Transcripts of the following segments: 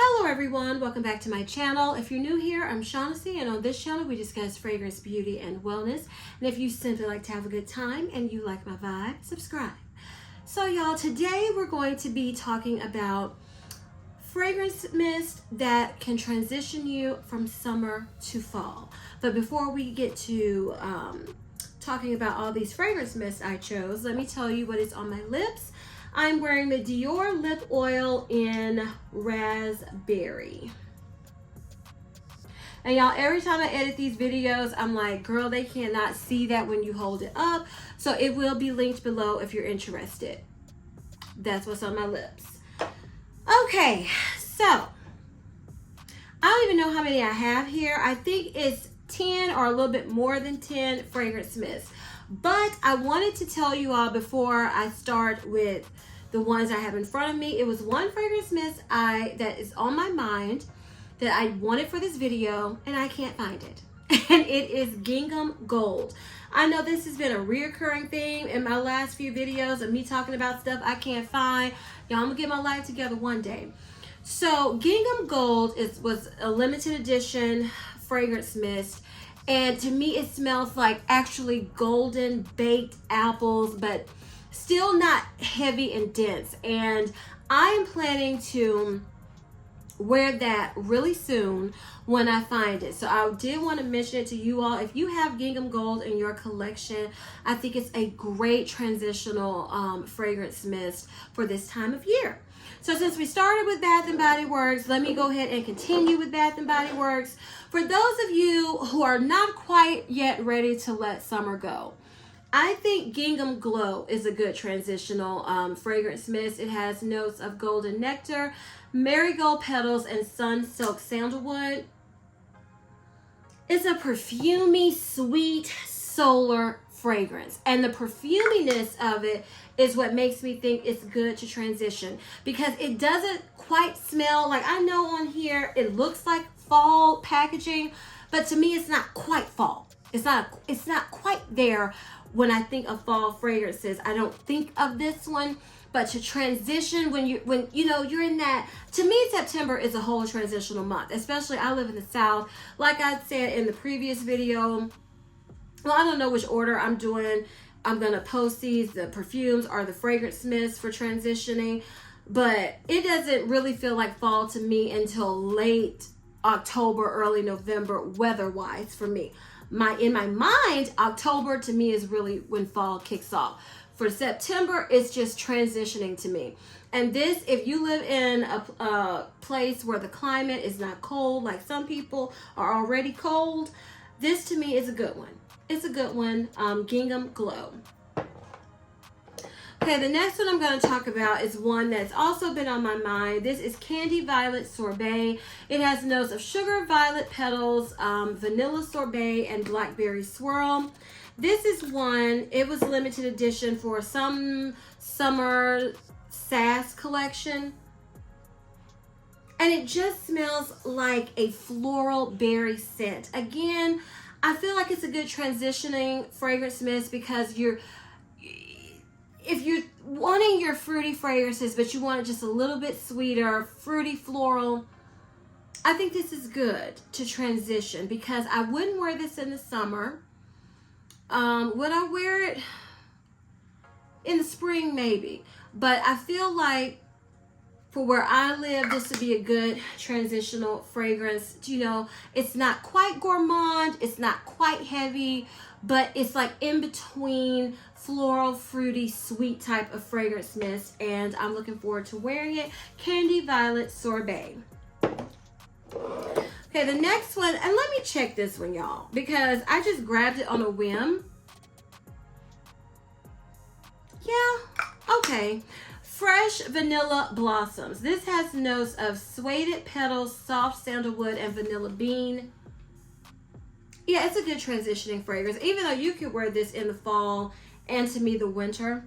Hello everyone, welcome back to my channel. If you're new here, I'm Shaughnessy, and on this channel we discuss fragrance, beauty, and wellness. And if you simply like to have a good time and you like my vibe, subscribe. So y'all, today we're going to be talking about fragrance mist that can transition you from summer to fall. But before we get to talking about all these fragrance mists I chose, let me tell you what is on my lips. I'm wearing the Dior lip oil in raspberry. And y'all, every time I edit these videos, I'm like, girl, they cannot see that when you hold it up. So it will be linked below if you're interested. That's what's on my lips. Okay, so I don't even know how many I have here. I think it's 10 or a little bit more than 10 fragrance mists. But I wanted to tell you all before I start with the ones I have in front of me. It was one fragrance mist that is on my mind that I wanted for this video, and I can't find it. And it is Gingham Gold. I know this has been a reoccurring theme in my last few videos of me talking about stuff I can't find. Y'all, I'm gonna get my life together one day. So Gingham Gold was a limited edition fragrance mist. And to me, it smells like actually golden baked apples, but still not heavy and dense. And I am planning to wear that really soon when I find it. So I did want to mention it to you all. If you have Gingham Gold in your collection, I think it's a great transitional fragrance mist for this time of year. So since we started with Bath & Body Works, let me go ahead and continue with Bath & Body Works. For those of you who are not quite yet ready to let summer go, I think Gingham Glow is a good transitional fragrance mist. It has notes of golden nectar, marigold petals, and sun silk sandalwood. It's a perfumey, sweet, solar fragrance, and the perfuminess of it is what makes me think it's good to transition, because it doesn't quite smell like, I know on here it looks like fall packaging, but to me it's not quite fall. It's not quite there. When I think of fall fragrances, I don't think of this one. But to transition when you know you're in that, to me September is a whole transitional month, especially I live in the South. Like I said in the previous video, well, I don't know which order I'm doing. I'm gonna post these, the perfumes or the fragrance mists for transitioning, but it doesn't really feel like fall to me until late October, early November, weather-wise for me. In my mind, October to me is really when fall kicks off. For September, it's just transitioning to me. And this, if you live in a place where the climate is not cold, like some people are already cold, this to me is a good one. It's a good one, Gingham Glow. Okay, the next one I'm going to talk about is one that's also been on my mind. This is Candy Violet Sorbet. It has notes of sugar, violet petals, vanilla sorbet, and blackberry swirl. This is one, it was limited edition for some summer sass collection. And it just smells like a floral berry scent. Again, I feel like it's a good transitioning fragrance mist because if you're wanting your fruity fragrances, but you want it just a little bit sweeter, fruity floral, I think this is good to transition, because I wouldn't wear this in the summer. Would I wear it in the spring? Maybe. But I feel like for where I live, this would be a good transitional fragrance. You know, it's not quite gourmand, it's not quite heavy, but it's like in between floral, fruity, sweet type of fragrance mist, and I'm looking forward to wearing it. Candy Violet Sorbet. Okay, the next one, and let me check this one, y'all, because I just grabbed it on a whim. Yeah, okay. Fresh Vanilla Blossoms. This has notes of suede petals, soft sandalwood, and vanilla bean. Yeah, it's a good transitioning fragrance, even though you could wear this in the fall and to me the winter.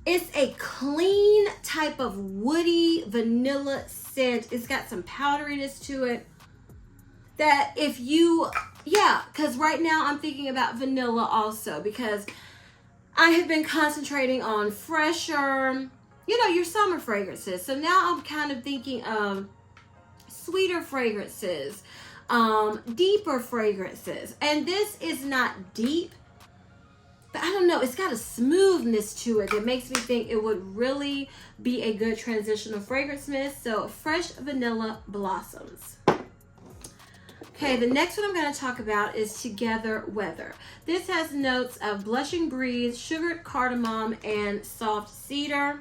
It's a clean type of woody vanilla scent. It's got some powderiness to it that if you, yeah, because right now I'm thinking about vanilla also, because I have been concentrating on fresher, you know, your summer fragrances. So now I'm kind of thinking of sweeter fragrances, deeper fragrances. And this is not deep, but I don't know, it's got a smoothness to it that makes me think it would really be a good transitional fragrance mist. So Fresh Vanilla Blossoms. Okay, the next one I'm going to talk about is Together Weather. This has notes of blushing breeze, sugared cardamom, and soft cedar.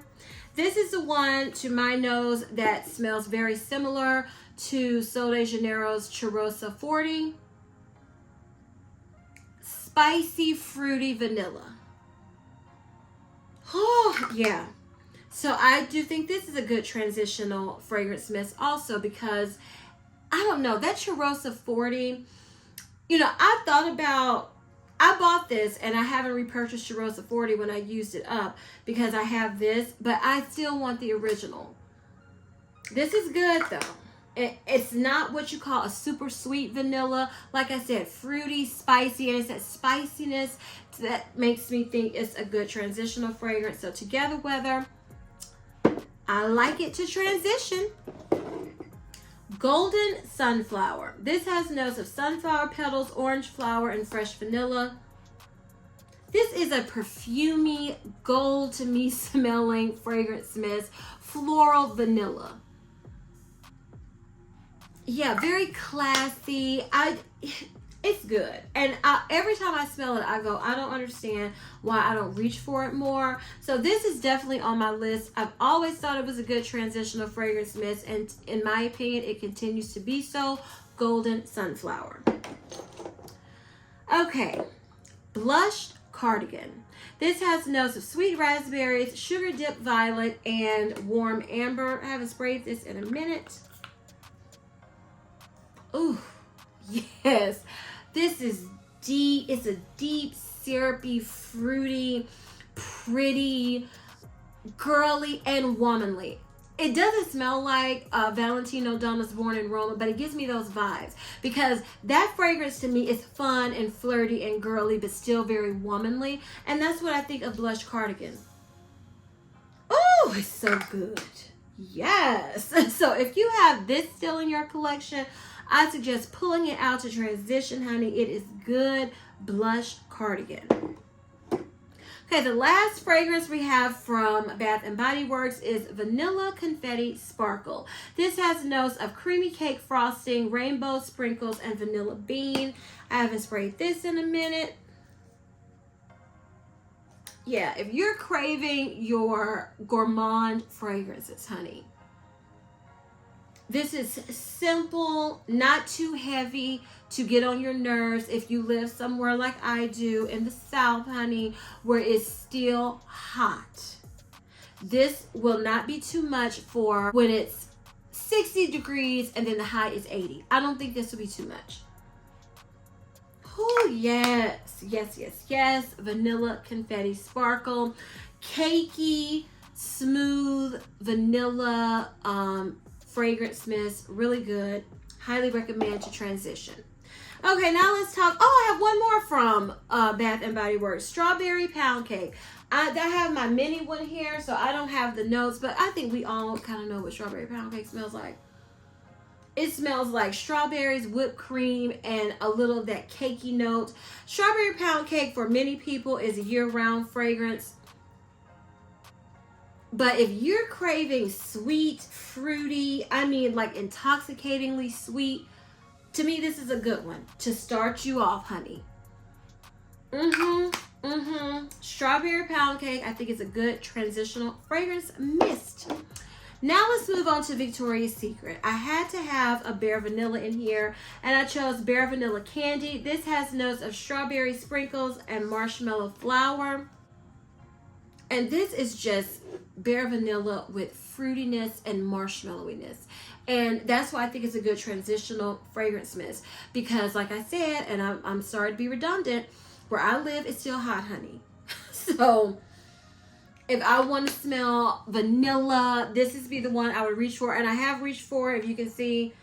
This is the one, to my nose, that smells very similar to Sol de Janeiro's Cheirosa 40. Spicy, fruity vanilla. Oh, yeah. So I do think this is a good transitional fragrance mist also, because I don't know, that Cheirosa 40, you know, I bought this and I haven't repurchased Cheirosa 40 when I used it up because I have this, but I still want the original. This is good though. It's not what you call a super sweet vanilla. Like I said, fruity, spicy, and it's that spiciness that makes me think it's a good transitional fragrance. So Together Weather, I like it to transition. Golden Sunflower. This has notes of sunflower petals, orange flower, and fresh vanilla. This is a perfumey, gold to me smelling fragrance mist. Floral vanilla. Yeah, very classy. It's good. And every time I smell it, I go, I don't understand why I don't reach for it more. So this is definitely on my list. I've always thought it was a good transitional fragrance mist, and in my opinion, it continues to be so. Golden Sunflower. Okay, Blushed Cardigan. This has notes of sweet raspberries, sugar dipped violet, and warm amber. I haven't sprayed this in a minute. Ooh, yes. This is deep. It's a deep, syrupy, fruity, pretty, girly, and womanly. It doesn't smell like Valentino Donna's Born in Roma, but it gives me those vibes because that fragrance to me is fun and flirty and girly, but still very womanly. And that's what I think of Blushed Cardigan. Oh, it's so good. Yes. So if you have this still in your collection, I suggest pulling it out to transition, honey. It is good. Blushed Cardigan. Okay, the last fragrance we have from Bath & Body Works is Vanilla Confetti Sparkle. This has notes of creamy cake frosting, rainbow sprinkles, and vanilla bean. I haven't sprayed this in a minute. Yeah, if you're craving your gourmand fragrances, honey, this is simple, not too heavy to get on your nerves if you live somewhere like I do in the South, honey, where it's still hot. This will not be too much for when it's 60 degrees and then the high is 80. I don't think this will be too much. Oh, yes. Yes, yes, yes. Vanilla Confetti Sparkle. Cakey, smooth vanilla fragrance mist. Really good. Highly recommend to transition. Okay, now let's talk. Oh, I have one more from Bath & Body Works. Strawberry Pound Cake. I have my mini one here, so I don't have the notes, but I think we all kind of know what Strawberry Pound Cake smells like. It smells like strawberries, whipped cream, and a little of that cakey note. Strawberry Pound Cake for many people is a year-round fragrance. But if you're craving sweet, fruity, I mean like intoxicatingly sweet, to me this is a good one to start you off, honey. Strawberry Pound Cake, I think it's a good transitional fragrance mist. Now let's move on to Victoria's Secret. I had to have a Bare Vanilla in here, and I chose Bare Vanilla Candy. This has notes of strawberry sprinkles and marshmallow flour. And this is just Bare Vanilla with fruitiness and marshmallowiness. And that's why I think it's a good transitional fragrance mist. Because like I said, and I'm sorry to be redundant, where I live, it's still hot, honey. So if I want to smell vanilla, this is be the one I would reach for. And I have reached for, if you can see,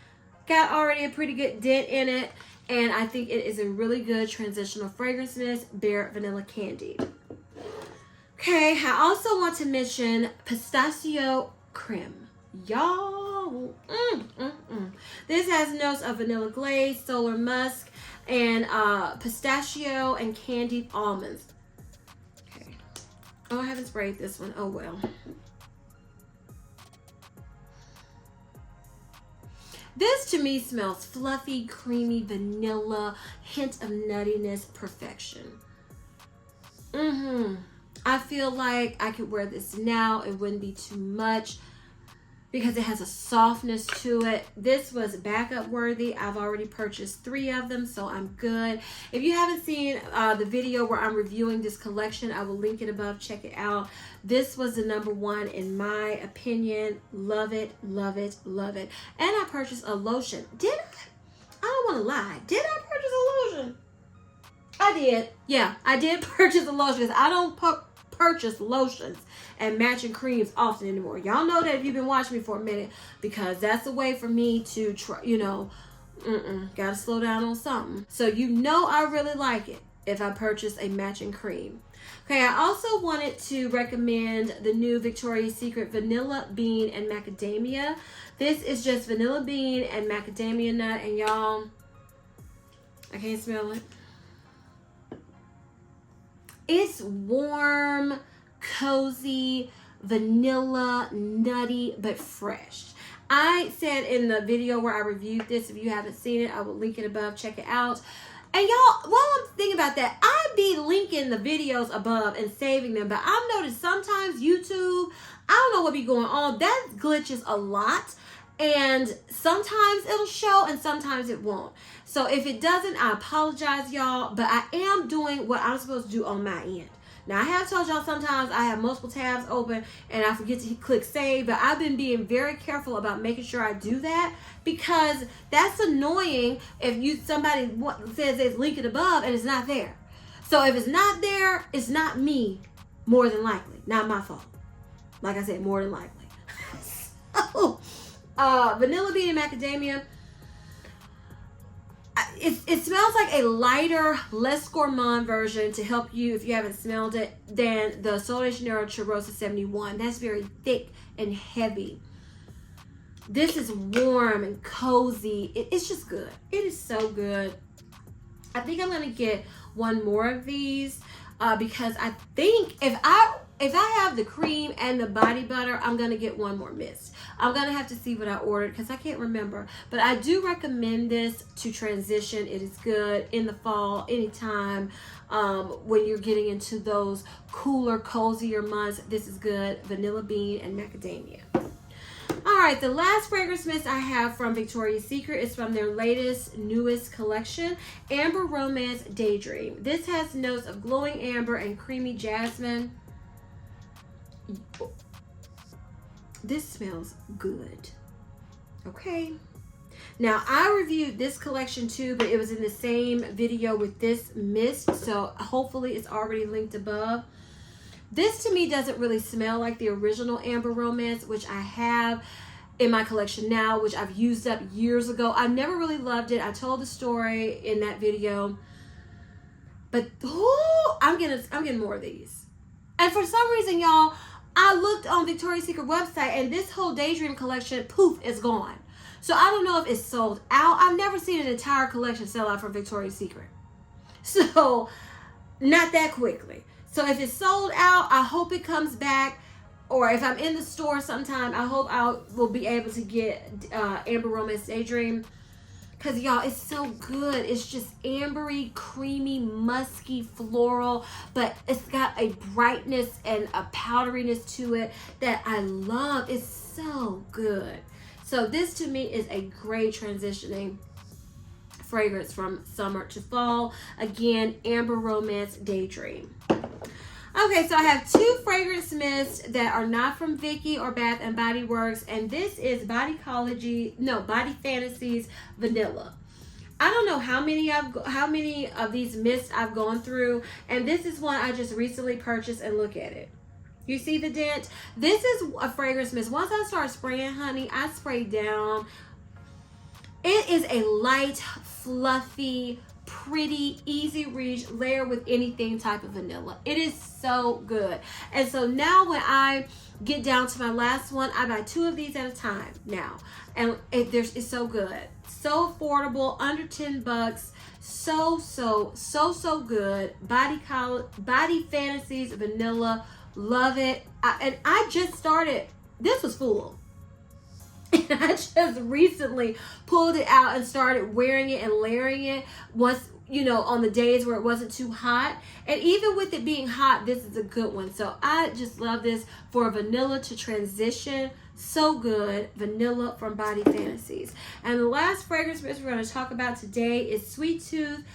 got already a pretty good dent in it. And I think it is a really good transitional fragrance mist, Bare Vanilla Candy. Okay, I also want to mention Pistachio Crem. Y'all, this has notes of vanilla glaze, solar musk, and pistachio and candied almonds. Okay. Oh, I haven't sprayed this one. Oh, well. This to me smells fluffy, creamy, vanilla, hint of nuttiness, perfection. I feel like I could wear this now. It wouldn't be too much because it has a softness to it. This was backup worthy. I've already purchased 3 of them, so I'm good. If you haven't seen the video where I'm reviewing this collection, I will link it above. Check it out. This was the #1 in my opinion. Love it, love it, love it. And I purchased a lotion. Did I? I don't want to lie. Did I purchase a lotion? I did. Yeah, I did purchase a lotion. I don't purchase lotions and matching creams often anymore. Y'all know that if you've been watching me for a minute, because that's a way for me to try, you know, gotta slow down on something. So you know I really like it if I purchase a matching cream. Okay, I also wanted to recommend the new Victoria's Secret Vanilla Bean and Macadamia. This is just vanilla bean and macadamia nut, and y'all, I can't smell it. It's warm, cozy, vanilla, nutty, but fresh. I said in the video where I reviewed this, if you haven't seen it, I will link it above. Check it out. And y'all, while I'm thinking about that, I be linking the videos above and saving them. But I've noticed sometimes YouTube, I don't know what be going on. That glitches a lot. And sometimes it'll show and sometimes it won't. So if it doesn't, I apologize, y'all. But I am doing what I'm supposed to do on my end. Now, I have told y'all sometimes I have multiple tabs open and I forget to click save. But I've been being very careful about making sure I do that, because that's annoying if somebody says it's linked above and it's not there. So if it's not there, it's not me, more than likely. Not my fault. Like I said, more than likely. So, vanilla bean and macadamia. It smells like a lighter, less gourmand version, to help you if you haven't smelled it, than the Sol de Janeiro Cheirosa 71. That's very thick and heavy. This is warm and cozy. It's just good. It is so good. I think I'm gonna get one more of these because I think if I have the cream and the body butter, I'm going to get one more mist. I'm going to have to see what I ordered because I can't remember. But I do recommend this to transition. It is good in the fall, anytime when you're getting into those cooler, cozier months. This is good. Vanilla bean and macadamia. All right, the last fragrance mist I have from Victoria's Secret is from their latest, newest collection, Amber Romance Daydream. This has notes of glowing amber and creamy jasmine. This smells good. Okay. Now, I reviewed this collection too, but it was in the same video with this mist, so hopefully it's already linked above. This to me doesn't really smell like the original Amber Romance, which I have in my collection now, which I've used up years ago. I never really loved it. I told the story in that video, but I'm getting more of these. And for some reason, y'all, I looked on Victoria's Secret website and this whole Daydream collection, poof, is gone. So I don't know if it's sold out. I've never seen an entire collection sell out from Victoria's Secret. So not that quickly. So if it's sold out, I hope it comes back. Or if I'm in the store sometime, I hope I will be able to get Amber Romance Daydream. Because, y'all, it's so good. It's just ambery, creamy, musky, floral. But it's got a brightness and a powderiness to it that I love. It's so good. So this, to me, is a great transitioning fragrance from summer to fall. Again, Amber Romance Daydream. Okay, so I have 2 fragrance mists that are not from Vicky or Bath and Body Works, and this is Body Fantasies Vanilla. I don't know how many of these mists I've gone through, and this is one I just recently purchased, and look at it. You see the dent? This is a fragrance mist. Once I start spraying, honey, I spray down. It is a light, fluffy, pretty, easy reach, layer with anything type of vanilla. It is so good. And so now when I get down to my last one, I buy 2 of these at a time now. And it's so good. So affordable, under $10. So good. Body Fantasies vanilla. Love it. And I just started. This was full. And I just recently pulled it out and started wearing it and layering it once, you know, on the days where it wasn't too hot. And even with it being hot, this is a good one. So I just love this for vanilla to transition. So good. Vanilla from Body Fantasies. And the last fragrance mist we're going to talk about today is Sweet Tooth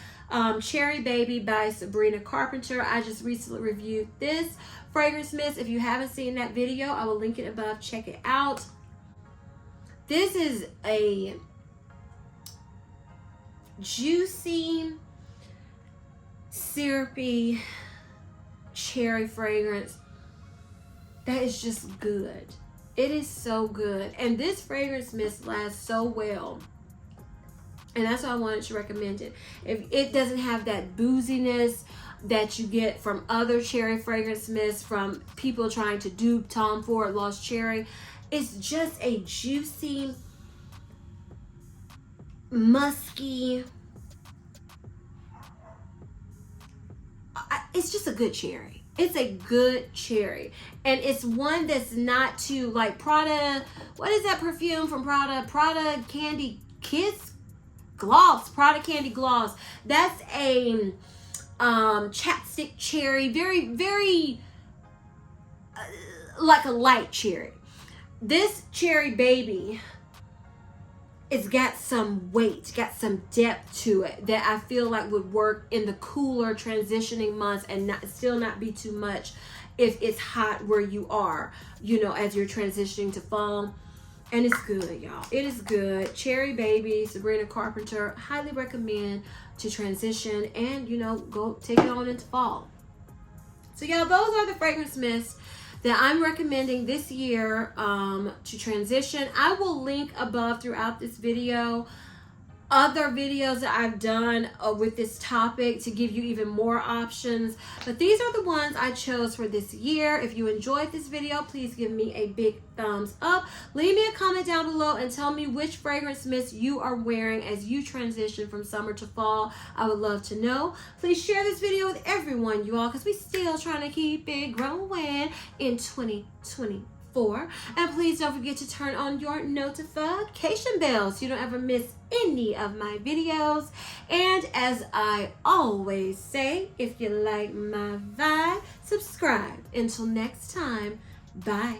Cherry Baby by Sabrina Carpenter. I just recently reviewed this fragrance mist. If you haven't seen that video, I will link it above. Check it out. This is a juicy, syrupy cherry fragrance that is just good. It is so good. And this fragrance mist lasts so well. And that's why I wanted to recommend it. If it doesn't have that booziness that you get from other cherry fragrance mists from people trying to dupe Tom Ford Lost Cherry. It's just a juicy, musky, it's just a good cherry. It's a good cherry. And it's one that's not too, like Prada, what is that perfume from Prada? Prada Candy Kiss Gloss, Prada Candy Gloss. That's a chapstick cherry, very like a light cherry. This Cherry Baby, it's got some weight, got some depth to it that I feel like would work in the cooler transitioning months and still not be too much if it's hot where you are, you know, as you're transitioning to fall. And it's good, y'all. It is good. Cherry Baby, Sabrina Carpenter, highly recommend to transition and, you know, go take it on into fall. So, y'all, those are the fragrance mists that I'm recommending this year to transition. I will link above throughout this video other videos that I've done with this topic to give you even more options. But these are the ones I chose for this year. If you enjoyed this video, please give me a big thumbs up. Leave me a comment down below and tell me which fragrance mist you are wearing as you transition from summer to fall. I would love to know. Please share this video with everyone, you all, because we're still trying to keep it growing in 2024. And please don't forget to turn on your notification bell so you don't ever miss any of my videos. And as I always say, if you like my vibe, subscribe. Until next time, bye.